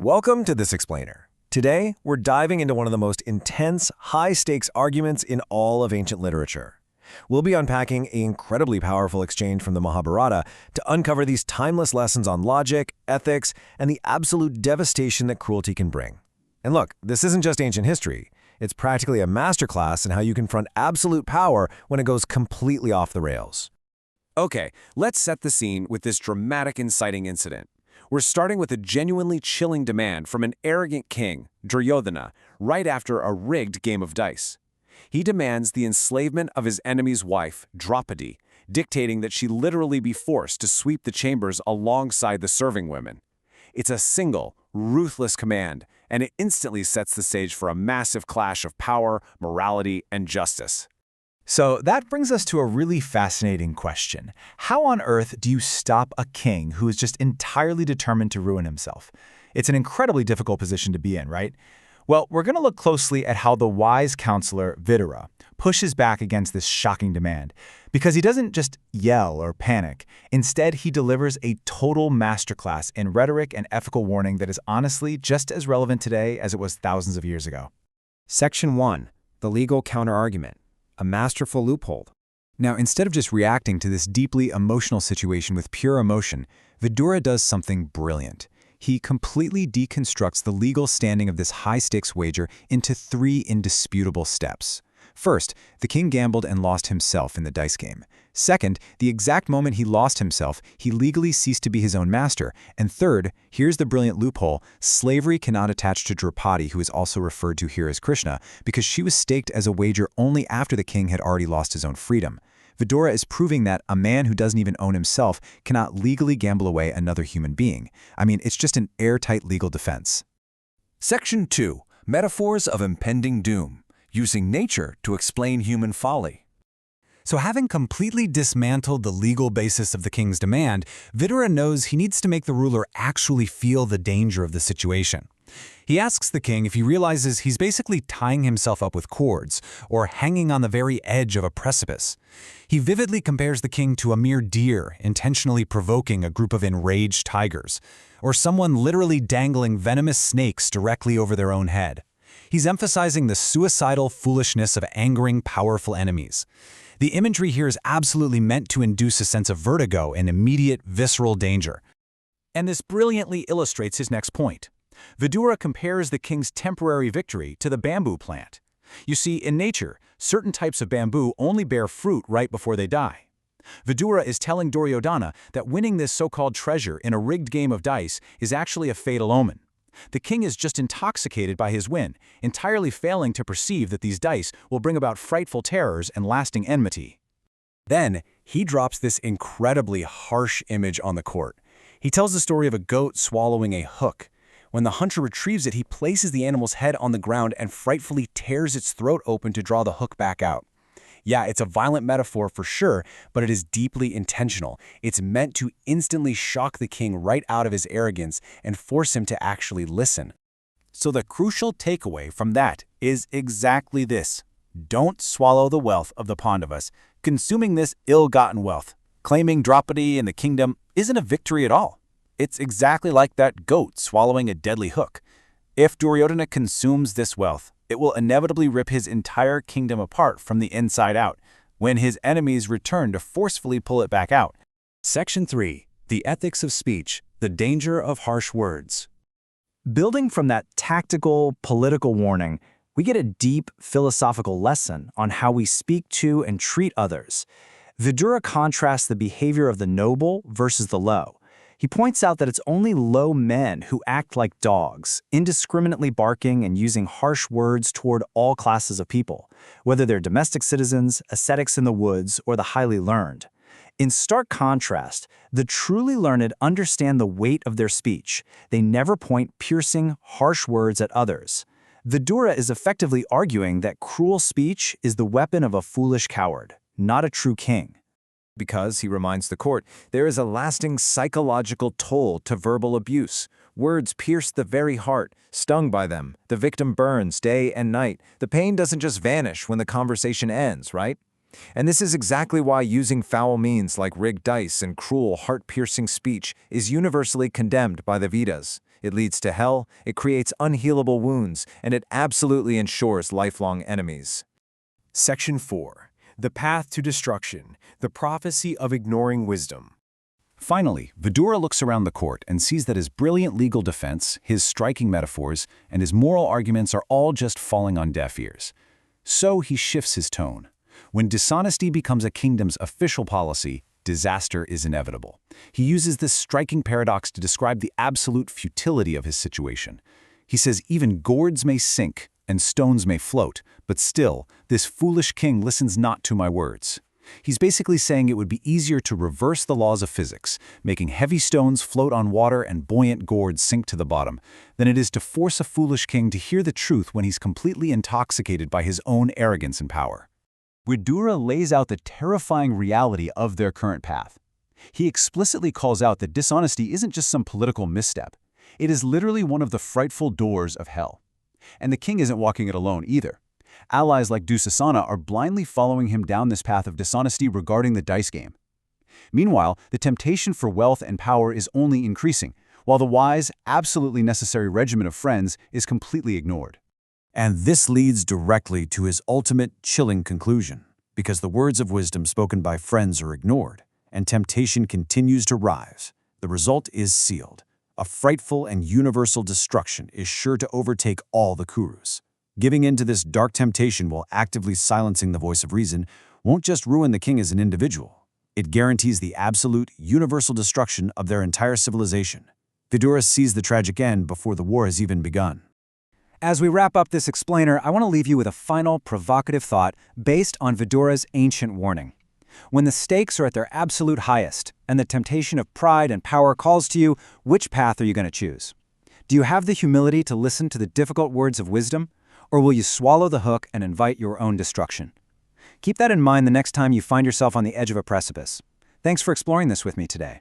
Welcome to This Explainer. Today, we're diving into one of the most intense, high-stakes arguments in all of ancient literature. We'll be unpacking an incredibly powerful exchange from the Mahabharata to uncover these timeless lessons on logic, ethics, and the absolute devastation that cruelty can bring. And look, this isn't just ancient history. It's practically a masterclass in how you confront absolute power when it goes completely off the rails. Okay, let's set the scene with this dramatic inciting incident. We're starting with a genuinely chilling demand from an arrogant king, Duryodhana, right after a rigged game of dice. He demands the enslavement of his enemy's wife, Draupadi, dictating that she literally be forced to sweep the chambers alongside the serving women. It's a single, ruthless command, and it instantly sets the stage for a massive clash of power, morality, and justice. So that brings us to a really fascinating question. How on earth do you stop a king who is just entirely determined to ruin himself? It's an incredibly difficult position to be in, right? Well, we're going to look closely at how the wise counselor, Vidura, pushes back against this shocking demand. Because he doesn't just yell or panic. Instead, he delivers a total masterclass in rhetoric and ethical warning that is honestly just as relevant today as it was thousands of years ago. Section 1. The legal counterargument. A masterful loophole. Now, instead of just reacting to this deeply emotional situation with pure emotion, Vidura does something brilliant. He completely deconstructs the legal standing of this high-stakes wager into 3 indisputable steps. First, the king gambled and lost himself in the dice game. Second, the exact moment he lost himself, he legally ceased to be his own master. And third, here's the brilliant loophole, slavery cannot attach to Draupadi, who is also referred to here as Krishna, because she was staked as a wager only after the king had already lost his own freedom. Vidura is proving that a man who doesn't even own himself cannot legally gamble away another human being. I mean, it's just an airtight legal defense. Section 2. Metaphors of impending doom. Using nature to explain human folly. So having completely dismantled the legal basis of the king's demand, Vidura knows he needs to make the ruler actually feel the danger of the situation. He asks the king if he realizes he's basically tying himself up with cords or hanging on the very edge of a precipice. He vividly compares the king to a mere deer intentionally provoking a group of enraged tigers, or someone literally dangling venomous snakes directly over their own head. He's emphasizing the suicidal foolishness of angering powerful enemies. The imagery here is absolutely meant to induce a sense of vertigo and immediate, visceral danger. And this brilliantly illustrates his next point. Vidura compares the king's temporary victory to the bamboo plant. You see, in nature, certain types of bamboo only bear fruit right before they die. Vidura is telling Duryodhana that winning this so-called treasure in a rigged game of dice is actually a fatal omen. The king is just intoxicated by his win, entirely failing to perceive that these dice will bring about frightful terrors and lasting enmity. Then, he drops this incredibly harsh image on the court. He tells the story of a goat swallowing a hook. When the hunter retrieves it, he places the animal's head on the ground and frightfully tears its throat open to draw the hook back out. Yeah, it's a violent metaphor for sure, but it is deeply intentional. It's meant to instantly shock the king right out of his arrogance and force him to actually listen. So the crucial takeaway from that is exactly this. Don't swallow the wealth of the Pandavas. Consuming this ill-gotten wealth, claiming Draupadi and the kingdom, isn't a victory at all. It's exactly like that goat swallowing a deadly hook. If Duryodhana consumes this wealth, it will inevitably rip his entire kingdom apart from the inside out, when his enemies return to forcefully pull it back out. Section 3. The ethics of speech. The danger of harsh words. Building from that tactical, political warning, we get a deep philosophical lesson on how we speak to and treat others. Vidura contrasts the behavior of the noble versus the low. He points out that it's only low men who act like dogs, indiscriminately barking and using harsh words toward all classes of people, whether they're domestic citizens, ascetics in the woods, or the highly learned. In stark contrast, the truly learned understand the weight of their speech. They never point piercing, harsh words at others. Vidura is effectively arguing that cruel speech is the weapon of a foolish coward, not a true king. Because, he reminds the court, there is a lasting psychological toll to verbal abuse. Words pierce the very heart. Stung by them, the victim burns day and night. The pain doesn't just vanish when the conversation ends, right? And this is exactly why using foul means like rigged dice and cruel, heart-piercing speech is universally condemned by the Vedas. It leads to hell, it creates unhealable wounds, and it absolutely ensures lifelong enemies. Section 4. The Path to Destruction, the Prophecy of Ignoring Wisdom. Finally, Vidura looks around the court and sees that his brilliant legal defense, his striking metaphors, and his moral arguments are all just falling on deaf ears. So he shifts his tone. When dishonesty becomes a kingdom's official policy, disaster is inevitable. He uses this striking paradox to describe the absolute futility of his situation. He says even gourds may sink and stones may float, but still, this foolish king listens not to my words. He's basically saying it would be easier to reverse the laws of physics, making heavy stones float on water and buoyant gourds sink to the bottom, than it is to force a foolish king to hear the truth when he's completely intoxicated by his own arrogance and power. Vidura lays out the terrifying reality of their current path. He explicitly calls out that dishonesty isn't just some political misstep. It is literally one of the frightful doors of hell. And the king isn't walking it alone either. Allies like Duryodhana are blindly following him down this path of dishonesty regarding the dice game. Meanwhile, the temptation for wealth and power is only increasing, while the wise, absolutely necessary regimen of friends is completely ignored. And this leads directly to his ultimate chilling conclusion, because the words of wisdom spoken by friends are ignored, and temptation continues to rise. The result is sealed. A frightful and universal destruction is sure to overtake all the Kurus. Giving in to this dark temptation while actively silencing the voice of reason won't just ruin the king as an individual. It guarantees the absolute, universal destruction of their entire civilization. Vidura sees the tragic end before the war has even begun. As we wrap up this explainer, I want to leave you with a final provocative thought based on Vidura's ancient warning. When the stakes are at their absolute highest and the temptation of pride and power calls to you, which path are you going to choose? Do you have the humility to listen to the difficult words of wisdom? Or will you swallow the hook and invite your own destruction? Keep that in mind the next time you find yourself on the edge of a precipice. Thanks for exploring this with me today.